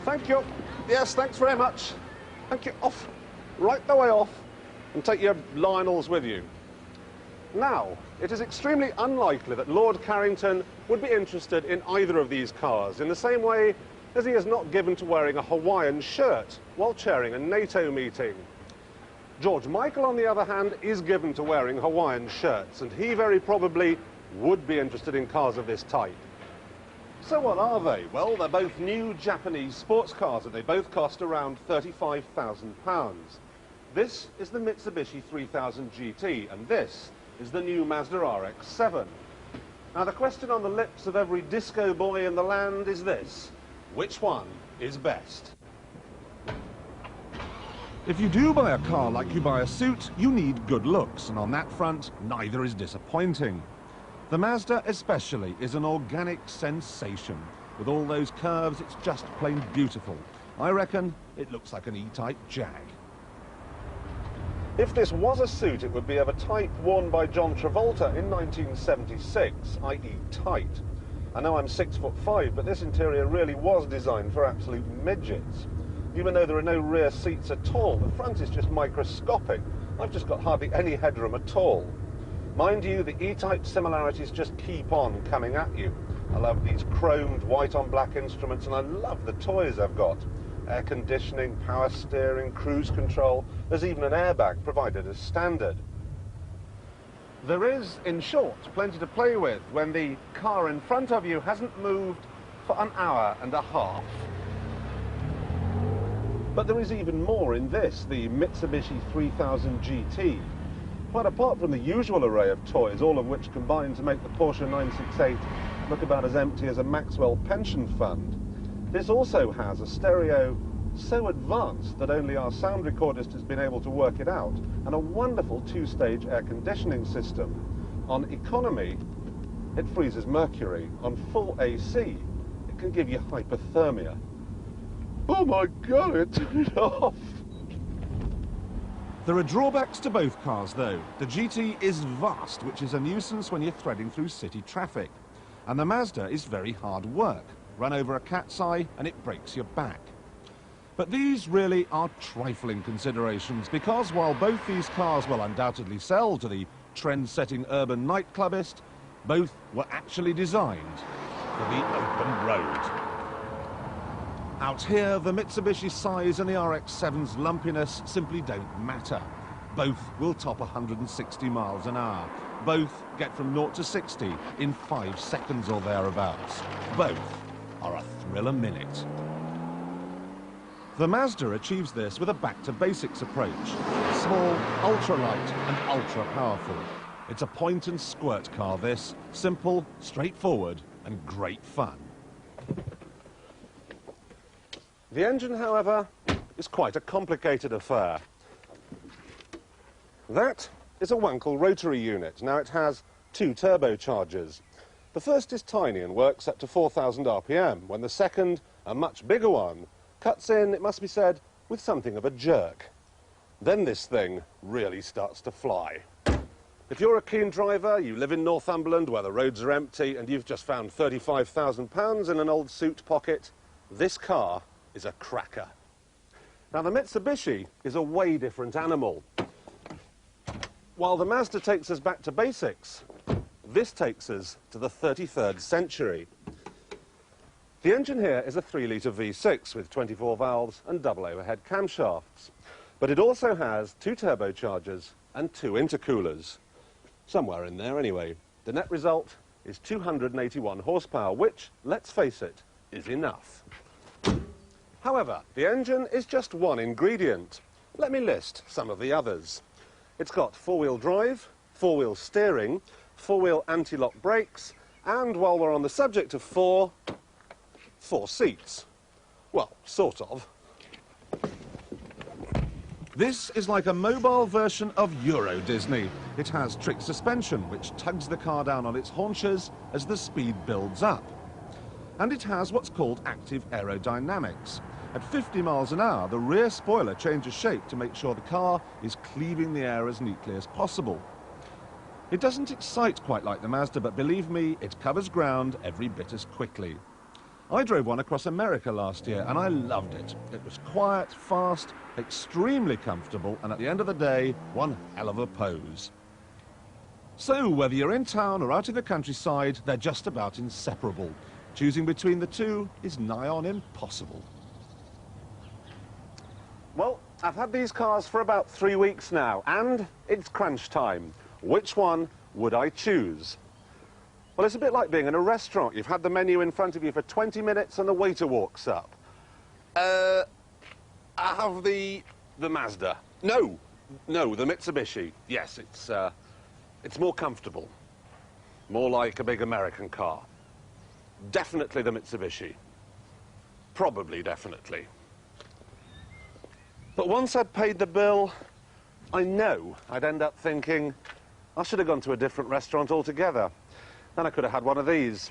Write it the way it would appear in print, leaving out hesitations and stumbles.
Thank you. Yes, thanks very much. Thank you. Off. Right the way off. And take your Lionels with you. Now, it is extremely unlikely that Lord Carrington would be interested in either of these cars, in the same way as he is not given to wearing a Hawaiian shirt while chairing a NATO meeting. George Michael, on the other hand, is given to wearing Hawaiian shirts, and he very probably would be interested in cars of this type. So what are they? Well, they're both new Japanese sports cars, and they both cost around £35,000. This is the Mitsubishi 3000GT, and this is the new Mazda RX7. Now, the question on the lips of every disco boy in the land is this: which one is best? If you do buy a car like you buy a suit, you need good looks, and on that front, neither is disappointing. The Mazda especially is an organic sensation. With all those curves, it's just plain beautiful. I reckon it looks like an E-Type Jag. If this was a suit, it would be of a type worn by John Travolta in 1976, i.e. tight. I know I'm 6'5", but this interior really was designed for absolute midgets. Even though there are no rear seats at all, the front is just microscopic. I've just got hardly any headroom at all. Mind you, the E-Type similarities just keep on coming at you. I love these chromed white on black instruments, and I love the toys I've got. Air conditioning, power steering, cruise control. There's even an airbag provided as standard. There is, in short, plenty to play with when the car in front of you hasn't moved for an hour and a half. But there is even more in this, the Mitsubishi 3000GT. Quite apart from the usual array of toys, all of which combine to make the Porsche 968 look about as empty as a Maxwell pension fund, this also has a stereo so advanced that only our sound recordist has been able to work it out, and a wonderful two-stage air conditioning system. On economy, it freezes mercury. On full AC, it can give you hypothermia. Oh my God, it turned it off! There are drawbacks to both cars, though. The GT is vast, which is a nuisance when you're threading through city traffic. And the Mazda is very hard work. Run over a cat's eye and it breaks your back. But these really are trifling considerations, because while both these cars will undoubtedly sell to the trend-setting urban nightclubbist, both were actually designed for the open road. Out here, the Mitsubishi size and the RX-7's lumpiness simply don't matter. Both will top 160 miles an hour. Both get from 0 to 60 in 5 seconds or thereabouts. Both are a thrill a minute. The Mazda achieves this with a back-to-basics approach. Small, ultra-light and ultra-powerful. It's a point-and-squirt car, this. Simple, straightforward and great fun. The engine, however, is quite a complicated affair. That is a Wankel rotary unit. Now, it has 2 turbochargers. The first is tiny and works up to 4,000 RPM, when the second, a much bigger one, cuts in, it must be said, with something of a jerk. Then this thing really starts to fly. If you're a keen driver, you live in Northumberland where the roads are empty, and you've just found £35,000 in an old suit pocket, this car is a cracker. Now, the Mitsubishi is a way different animal. While the Mazda takes us back to basics, this takes us to the 33rd century. The engine here is a 3-litre V6 with 24 valves and double overhead camshafts. But it also has 2 turbochargers and 2 intercoolers. Somewhere in there anyway. The net result is 281 horsepower, which, let's face it, is enough. However, the engine is just one ingredient. Let me list some of the others. It's got 4-wheel drive, 4-wheel steering, 4-wheel anti-lock brakes, and while we're on the subject of 4 seats. Well, sort of. This is like a mobile version of Euro Disney. It has trick suspension, which tugs the car down on its haunches as the speed builds up. And it has what's called active aerodynamics. At 50 miles an hour, the rear spoiler changes shape to make sure the car is cleaving the air as neatly as possible. It doesn't excite quite like the Mazda, but believe me, it covers ground every bit as quickly. I drove one across America last year and I loved it. It was quiet, fast, extremely comfortable, and at the end of the day, one hell of a pose. So, whether you're in town or out in the countryside, they're just about inseparable. Choosing between the two is nigh on impossible. Well, I've had these cars for about 3 weeks now, and it's crunch time. Which one would I choose? Well, it's a bit like being in a restaurant. You've had the menu in front of you for 20 minutes and the waiter walks up. I have the Mazda. No, the Mitsubishi. Yes, it's more comfortable. More like a big American car. Definitely the Mitsubishi. Probably, definitely. But once I'd paid the bill, I know I'd end up thinking, I should have gone to a different restaurant altogether. Then I could have had one of these.